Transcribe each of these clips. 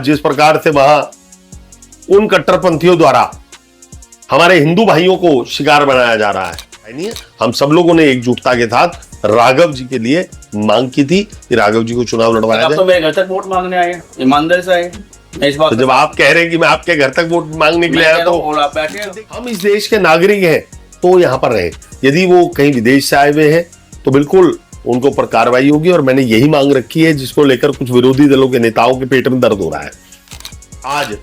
आज जिस प्रकार से वहां उन कट्टरपंथियों द्वारा हमारे हिंदू भाइयों को शिकार बनाया जा रहा है नहीं है। हम सब लोगों ने एकजुटता के साथ राघव जी के लिए मांग की थी कि राघव जी को चुनाव लड़वाया जाए। तो मेरे घर तक वोट मांगने आए, ईमानदारी से आए। इस बात तो जब आप कह रहे हैं कि मैं आपके घर तक वोट मांगने के लिए आया तो आप बैठे, हम इस देश के नागरिक हैं तो यहाँ पर रहे। यदि वो कहीं विदेश से आए हुए हैं तो बिल्कुल उनको पर कार्रवाई होगी और मैंने यही मांग रखी है जिसको लेकर कुछ विरोधी दलों के नेताओं के पेट में दर्द हो रहा है। आज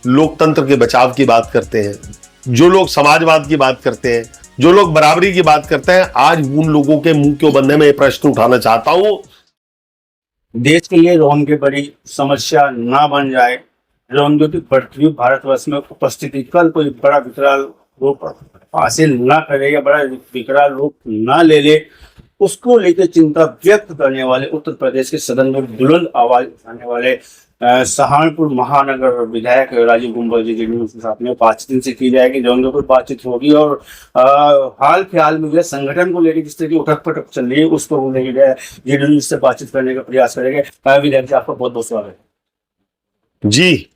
लोकतंत्र के बचाव की बात करते हैं, जो लोग समाजवाद की बात करते हैं, जो लोग बराबरी की बात करते हैं, आज उन लोगों के मुंह क्यों बंद है, मैं ये प्रश्न उठाना चाहता हूं। देश के लिए रोहिंग्या बड़ी समस्या ना बन जाए, रोहिंग्या की बढ़ती हुई भारतवर्ष में उपस्थिति कल कोई बड़ा विकराल रूप हासिल ना करे या बड़ा विकराल रूप ना ले ले, उसको लेकर चिंता व्यक्त करने वाले उत्तर प्रदेश के सदन में बुलंद आवाज उठाने वाले सहारनपुर महानगर विधायक राजीव गुंबर जी के साथ में बातचीत से की जाएगी। रोहिंग्या पर बातचीत होगी और हाल फिलहाल में जो संगठन को लेकर जिस तरह की उठक पटक चल रही है उसको जेडीयू से बातचीत करने का प्रयास करेंगे। विधायक जी आपका बहुत बहुत स्वागत है जी।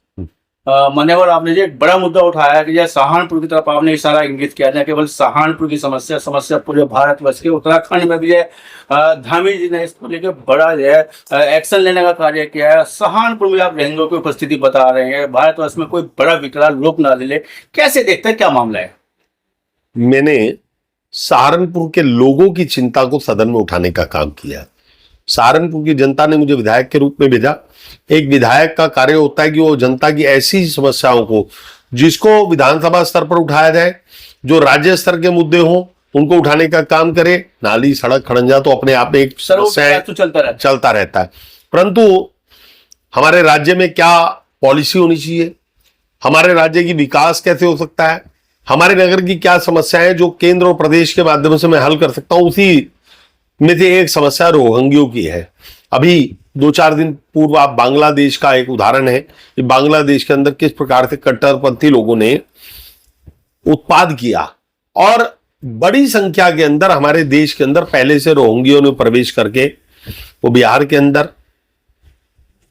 मान्यवर, आपने जो एक बड़ा मुद्दा उठाया कि सहारनपुर की तरफ आपने इशारा इंगित किया, न केवल सहारनपुर की समस्या पूरे भारतवर्ष के, उत्तराखंड में भी है धामी जी ने इसको लेकर बड़ा जो है एक्शन लेने का कार्य किया है। सहारनपुर में आप रोहिंग्या की उपस्थिति बता रहे हैं, भारतवर्ष में कोई बड़ा विकराल रूप ना ले, कैसे देखते हैं, क्या मामला है? मैंने सहारनपुर के लोगों की चिंता को सदन में उठाने का काम किया। सहारनपुर की जनता ने मुझे विधायक के रूप में भेजा। एक विधायक का कार्य होता है कि वो जनता की ऐसी समस्याओं को जिसको विधानसभा स्तर पर उठाया जाए, जो राज्य स्तर के मुद्दे हों उनको उठाने का काम करे। नाली सड़क खड़ंजा तो अपने आप में एक समस्या तो चलता रहता है, परंतु हमारे राज्य में क्या पॉलिसी होनी चाहिए, हमारे राज्य की विकास कैसे हो सकता है, हमारे नगर की क्या समस्याएं जो केंद्र और प्रदेश के माध्यम से मैं हल कर सकता हूं, उसी में से एक समस्या रोहिंग्यों की है। अभी 2-4 दिन पूर्व आप बांग्लादेश का एक उदाहरण है कि बांग्लादेश के अंदर किस प्रकार से कट्टरपंथी लोगों ने उत्पाद किया और बड़ी संख्या के अंदर हमारे देश के अंदर पहले से रोहिंग्यों ने प्रवेश करके वो बिहार के अंदर,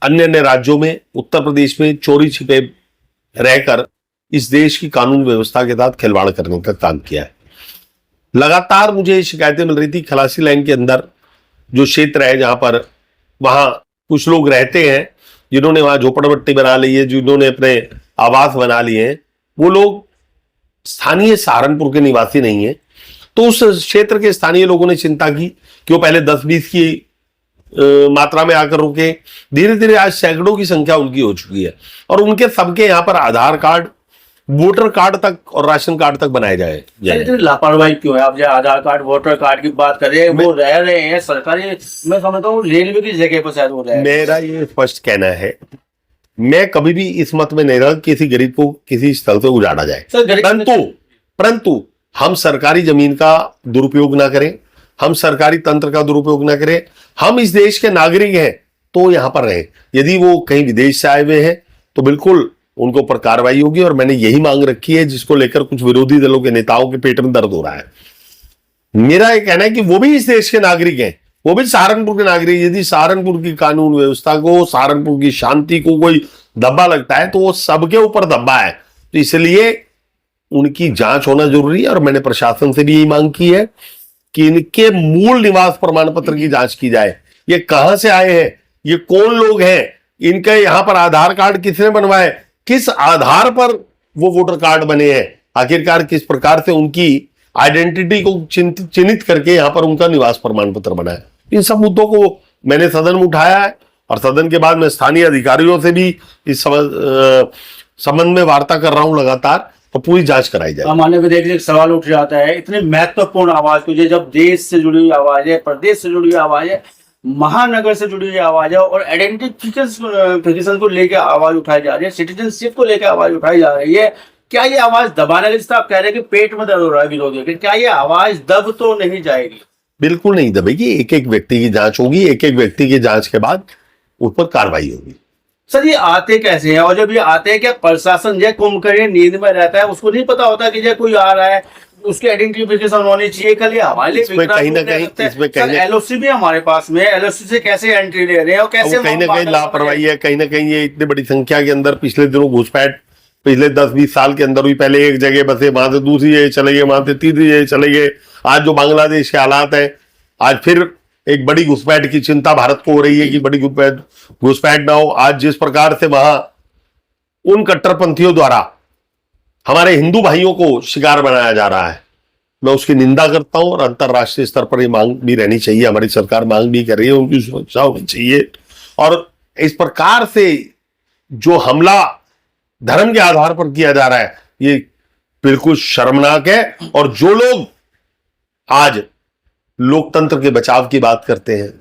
अन्य अन्य राज्यों में, उत्तर प्रदेश में चोरी छिपे रहकर इस देश की कानून व्यवस्था के साथ खिलवाड़ करने का काम किया है। लगातार मुझे शिकायतें मिल रही थी। खलासी लाइन के अंदर जो क्षेत्र है जहां पर वहां कुछ लोग रहते हैं, जिन्होंने वहां झोपड़पट्टी बना ली है, जिन्होंने अपने आवास बना लिए हैं, वो लोग स्थानीय सहारनपुर के निवासी नहीं है। तो उस क्षेत्र के स्थानीय लोगों ने चिंता की कि वो पहले 10-20 की मात्रा में आकर रुके, धीरे धीरे आज सैकड़ों की संख्या उनकी हो चुकी है और उनके सबके यहाँ पर आधार कार्ड, वोटर कार्ड तक और राशन कार्ड तक बनाए जाए। लापरवाही क्यों है? आप जो आधार कार्ड, वोटर कार्ड की बात कर रहे हैं, वो रह रहे हैं सरकारी, मैं समझता हूँ रेलवे की जगह पर शायद हो रहा है। मेरा ये स्पष्ट कहना है, मैं कभी भी इस मत में नहीं रहा किसी गरीब को किसी स्थल से उजाड़ा जाए, परंतु हम सरकारी जमीन का दुरुपयोग ना करें, हम सरकारी तंत्र का दुरुपयोग ना करें। हम इस देश के नागरिक हैं तो यहाँ पर रहे। यदि वो कहीं विदेश से आए हुए हैं तो बिल्कुल उनको पर कार्रवाई होगी और मैंने यही मांग रखी है जिसको लेकर कुछ विरोधी दलों के नेताओं के पेट में दर्द हो रहा है। मेरा यह कहना है कि वो भी इस देश के नागरिक हैं, वो भी सहारनपुर के नागरिक। यदि सहारनपुर की कानून व्यवस्था को, सहारनपुर की शांति को कोई धब्बा लगता है तो वो सबके ऊपर धब्बा है। तो इसलिए उनकी जांच होना जरूरी है और मैंने प्रशासन से भी यही मांग की है कि इनके मूल निवास प्रमाण पत्र की जांच की जाए। ये कहां से आए हैं, ये कौन लोग हैं, इनके यहां पर आधार कार्ड किसने बनवाए, किस आधार पर वो वोटर कार्ड बने हैं, आखिरकार किस प्रकार से उनकी आइडेंटिटी को चिन्हित करके यहां पर उनका निवास प्रमाण पत्र बना है। इन सब मुद्दों को मैंने सदन में उठाया है और सदन के बाद मैं स्थानीय अधिकारियों से भी इस संबंध में वार्ता कर रहा हूं लगातार, तो पूरी जांच कराई जाए। माननीय विधायक एक सवाल उठ जाता है, इतनी महत्वपूर्ण आवाज को जब देश से जुड़ी हुई आवाज है, प्रदेश से जुड़ी हुई आवाज है, महानगर से जुड़ी हुई आवाज है और आइडेंटिफिकेशन को लेकर आवाज उठाई जा रही है, सिटीजनशिप को लेकर आवाज उठाई जा रही है, क्या ये आवाज दबाने के, जिस आप कह रहे हैं कि पेट में दर्द हो रहा है विरोधियों के, क्या ये आवाज दब तो नहीं जाएगी? बिल्कुल नहीं दबेगी। एक एक व्यक्ति की जांच होगी, एक एक व्यक्ति की जांच के बाद उस पर कार्रवाई होगी। सर ये आते कैसे हैं और जब ये आते हैं क्या प्रशासन जो कुंभकर्ण नींद में रहता है, उसको नहीं पता होता कि जो कोई आ रहा है, उसकी आइडेंटिफिकेशन होनी चाहिए। कल ये हमारे लिए इसमें कहीं ना कहीं एलओसी भी हमारे पास में, एलओसी से कैसे एंट्री ले रहे हैं और कैसे कहीं ना कहीं लापरवाही है। कहीं ना कहीं ये इतनी बड़ी संख्या के अंदर पिछले दिनों घुसपैठ पिछले 10-20 साल के अंदर हुई। पहले एक जगह बसे, वहां से दूसरी जगह चले गए, वहां से तीसरी जगह चले गए। आज जो बांग्लादेश के हालात है, आज फिर एक बड़ी घुसपैठ की चिंता भारत को हो रही है कि बड़ी घुसपैठ ना हो। आज जिस प्रकार से वहां उन कट्टरपंथियों द्वारा हमारे हिंदू भाइयों को शिकार बनाया जा रहा है, मैं उसकी निंदा करता हूं। और अंतरराष्ट्रीय स्तर पर ये मांग भी रहनी चाहिए, हमारी सरकार मांग भी कर रही है, उनकी सुरक्षा होनी चाहिए। और इस प्रकार से जो हमला धर्म के आधार पर किया जा रहा है, ये बिल्कुल शर्मनाक है। और जो लोग आज लोकतंत्र के बचाव की बात करते हैं,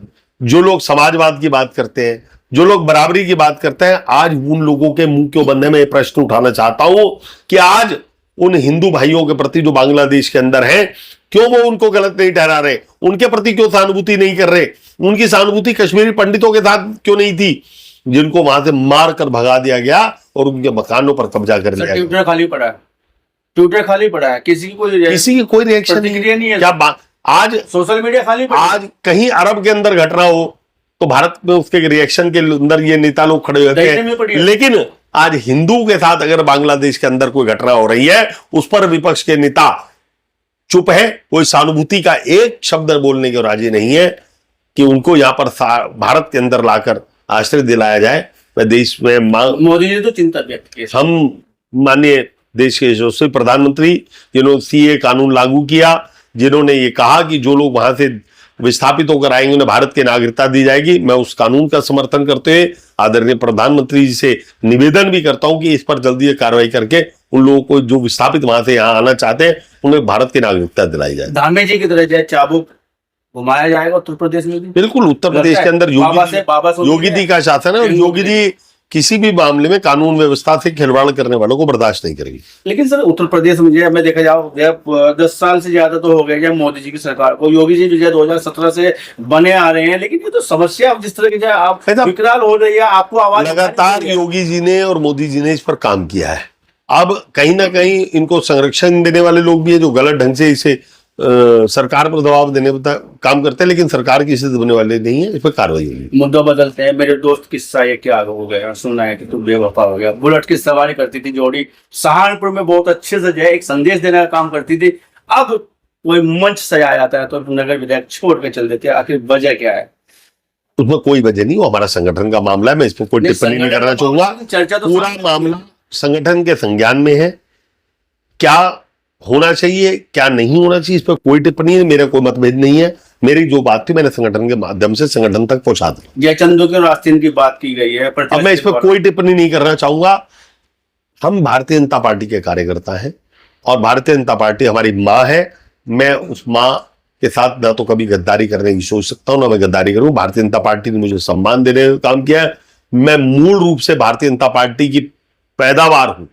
जो लोग समाजवाद की बात करते हैं, जो लोग बराबरी की बात करते हैं, आज उन लोगों के मुंह क्यों बंद है। मैं ये प्रश्न उठाना चाहता हूं कि आज उन हिंदू भाइयों के प्रति जो बांग्लादेश के अंदर हैं, क्यों वो उनको गलत नहीं ठहरा रहे, उनके प्रति क्यों सहानुभूति नहीं कर रहे। उनकी सहानुभूति कश्मीरी पंडितों के साथ क्यों नहीं थी, जिनको वहां से मार कर भगा दिया गया और उनके मकानों पर कब्जा कर लिया। ट्विटर खाली पड़ा है, ट्विटर खाली पड़ा है, किसी की कोई रिएक्शन नहीं है। क्या आज सोशल मीडिया खाली पड़ा? आज कहीं अरब के अंदर घटना हो तो भारत में उसके रिएक्शन के अंदर ये नेता लोग खड़े होते हैं, लेकिन आज हिंदू के साथ अगर बांग्लादेश के अंदर कोई घटना हो रही है, उस पर विपक्ष के नेता चुप है, कोई सहानुभूति का एक शब्द बोलने को राजी नहीं है कि उनको यहां पर भारत के अंदर लाकर आश्रय दिलाया जाए। मैं देश में मोदी जी तो चिंता व्यक्त की, हम माननीय देश के यशस्वी प्रधानमंत्री जिन्होंने सीए कानून लागू किया, जिन्होंने ये कहा कि जो लोग वहां से विस्थापित होकर आएंगे उन्हें भारत की नागरिकता दी जाएगी, मैं उस कानून का समर्थन करते हुए आदरणीय प्रधानमंत्री जी से निवेदन भी करता हूं कि इस पर जल्दी कार्रवाई करके उन लोगों को जो विस्थापित वहां से यहाँ आना चाहते हैं उन्हें भारत की नागरिकता दिलाई जाए। धामे जी की तरह जाए चाबुक घुमाया जाएगा उत्तर प्रदेश में भी? बिल्कुल, उत्तर प्रदेश के अंदर योगी जी का शासन है और योगी जी किसी भी मामले में कानून व्यवस्था से खिलवाड़ करने वालों को बर्दाश्त नहीं करेगी। लेकिन सर उत्तर प्रदेश में जो मैं देखा जाओ 10 साल से ज्यादा तो हो गए जब मोदी जी की सरकार को, योगी जी जो 2017 से बने आ रहे हैं, लेकिन ये तो समस्या जिस तरह की आप विकराल हो रही है, आपको आवाज लगातार योगी जी ने और मोदी जी ने इस पर काम किया है। अब कहीं ना कहीं इनको संरक्षण देने वाले लोग भी है जो गलत ढंग से इसे सरकार पर दबाव देने पर काम करते हैं, लेकिन सरकार की स्थिति होने वाले नहीं है, इस पर कार्रवाई होगी। मुद्दा बदलते हैं। मेरे दोस्त किस्सा ये क्या हो गया, सुना है कि तू बेवफा हो गया। बुलेट की सवारी करती थी जोड़ी, सहारनपुर में बहुत अच्छे से जो है एक संदेश देने का काम करती थी। अब कोई मंच सजाया जाता है तो नगर विधायक छोड़ के चल देते हैं, आखिर वजह क्या है? उसमें कोई वजह नहीं, वो हमारा संगठन का मामला है, मैं इस पर कोई टिप्पणी नहीं करना चाहूंगा। चर्चा तो पूरा मामला संगठन के संज्ञान में है। क्या होना चाहिए क्या नहीं होना चाहिए इस पर कोई टिप्पणी है, मेरा कोई मतभेद नहीं है। मेरी जो बात थी मैंने संगठन के माध्यम से संगठन तक पहुंचा दी। जयचंद्र के रास्ते की बात की गई है, अब मैं इस पर कोई टिप्पणी नहीं करना चाहूंगा। हम भारतीय जनता पार्टी के कार्यकर्ता हैं और भारतीय जनता पार्टी हमारी माँ है। मैं उस माँ के साथ ना तो कभी गद्दारी करने की सोच सकता हूं, ना मैं गद्दारी करूं। भारतीय जनता पार्टी ने मुझे सम्मान देने का काम किया है। मैं मूल रूप से भारतीय जनता पार्टी की पैदावार हूं,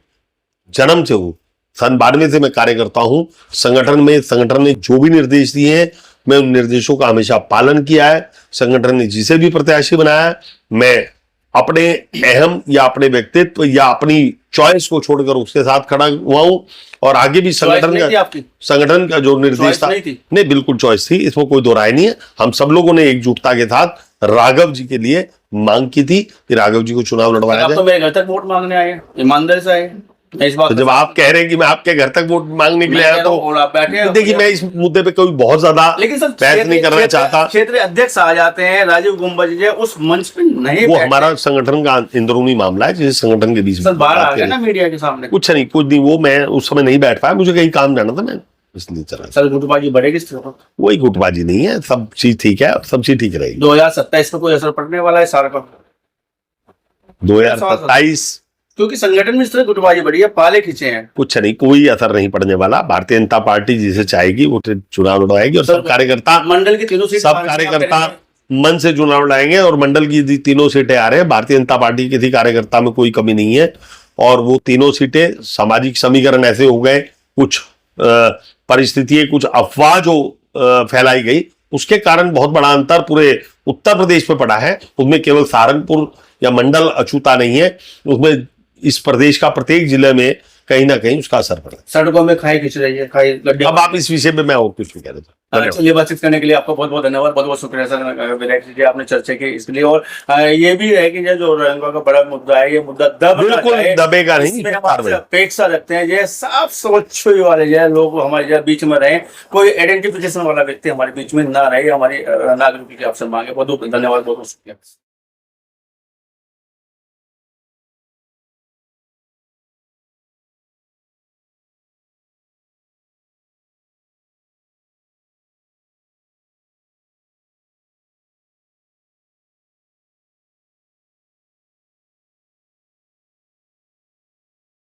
जन्म से हूं, सन 92 से मैं कार्य करता हूं संगठन में। संगठन ने जो भी निर्देश दिए हैं मैं उन निर्देशों का हमेशा पालन किया है। संगठन ने जिसे भी प्रत्याशी बनाया है, मैं अपने अहम या अपने व्यक्तित्व या अपनी चॉइस को छोड़कर उसके साथ खड़ा हुआ हूं और आगे भी संगठन का जो निर्देश था नहीं, बिल्कुल चॉइस थी, इसमें कोई दो राय नहीं है। हम सब लोगों ने एकजुटता के साथ राघव जी के लिए मांग की थी कि राघव जी को चुनाव लड़वाया जाए। तो मेरे घर तक वोट मांगने आए, ईमानदारी से आए। तो जब आप कह रहे हैं कि मैं आपके घर तक वोट मांगने के लिए आया तो देखिए मैं इस मुद्दे पे कोई बहुत ज्यादा बहस नहीं करना चाहता। क्षेत्रीय अध्यक्ष आ जाते हैं, राजीव गुम्बज जी उस मंच पे नहीं, वो हमारा संगठन का अंदरूनी मामला है जिसे संगठन के बीच में बाहर आ गया ना मीडिया के सामने। कुछ नहीं, वो मैं उस समय नहीं बैठ पाया, मुझे कहीं काम जाना था, मैं इसलिए चला। सर गुटबाजी बढ़ेगी? वही गुटबाजी नहीं है, सब चीज ठीक है, सब चीज ठीक रहेगी। 2027 पे कोई असर पड़ने वाला है सारा का? 2027 क्योंकि संगठन में इस तरह गुटबाजी बढ़ी है, पाले खींचे हैं। कुछ नहीं, कोई असर नहीं पड़ने वाला। भारतीय जनता पार्टी जिसे चाहेगी वो चुनाव लड़वाएगी और सब कार्यकर्ता, मंडल की तीनों सीट, सब कार्यकर्ता मन से चुनाव लड़ाएंगे और मंडल की तीनों सीटें आ रहे हैं। भारतीय जनता पार्टी किसी कार्यकर्ता में कोई कमी नहीं है और वो तीनों सीटें, सामाजिक समीकरण ऐसे हो गए, कुछ परिस्थितियां, कुछ अफवाह जो फैलाई गई उसके कारण बहुत बड़ा अंतर पूरे उत्तर प्रदेश में पड़ा है। उसमें केवल सहारनपुर या मंडल अछूता नहीं है, उसमें इस प्रदेश का प्रत्येक जिले में कहीं ना कहीं उसका असर पड़ा। सड़कों में खाई खिंच रही है, खाई गड्ढे। अब आप इस विषय में मैं और कुछ नहीं कह रहा था। चलिए, बातचीत करने के लिए आपका बहुत बहुत धन्यवाद, बहुत बहुत शुक्रिया सर, विनायक जी आपने चर्चा की इसके लिए। और ये भी है कि जो रोहिंग्या का बड़ा मुद्दा है, ये मुद्दा बिल्कुल दबेगा नहीं। इसमें हम आपसे अपेक्षा रखते हैं ये साफ सोच वाले जो लोग हमारे बीच में रहे, कोई आइडेंटिफिकेशन वाला व्यक्ति हमारे बीच में ना रहे, हमारी नागरिकों की आपसे मांगे। बहुत बहुत धन्यवाद, बहुत बहुत शुक्रिया।